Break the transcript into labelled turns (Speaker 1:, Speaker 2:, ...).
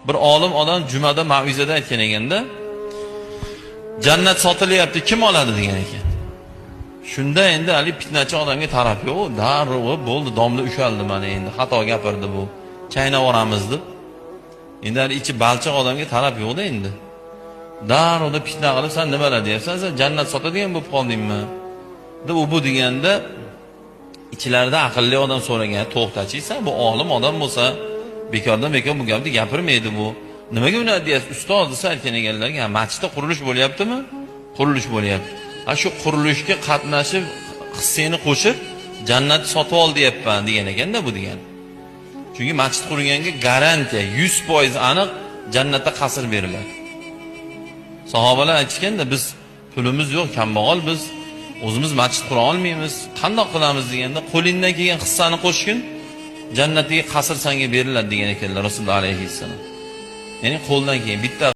Speaker 1: Bir olim odam jumada mav'izada aytgan ekanda, jannat sotilyapti, kim oladi degan ekan. Shunda endi hali fitnachi odamga taraf yo'q, darrov bo'ldi, domla ushaldi, mana endi xato gapirdi bu. Chaynab yuboramiz deb. Endi hali ichi balchiq odamga taraf yo'qda endi. Darrov fitna qilib, sen nimalar deyapsan? Sen jannat sotadigan bo'lib qoldingmi? deb u bu deganda ichlarida aqlli odam so'ragan, to'xtachi, sen bu olim odam bo'lsa, bekordan bekor bu gapni gapirmaydi bu. Nimaga uni deyapsiz? Ustoz desa aytgan ekanlarga, masjidda qurilish bo'lyaptimi? Qurilish bo'lyapti. Ha shu qurilishga qatnashib, hisseni qo'shib, jannatni sotib ol deyapman degan ekanda bu degan. Chunki masjid qurganga garantiya 100% aniq jannatda qasr beriladi. Sahobalar aytishganda, biz pulimiz yo'q, kambag'al biz, o'zimiz masjid qura olmaymiz, qanday qilamiz deganda, qo'lingdan kelgan hissani qo'shgin, jannatdagi qasr senga beriladi degan ekanlar Rasululloh alayhi vasallam. Ya'ni qo'ldan kelgan bitta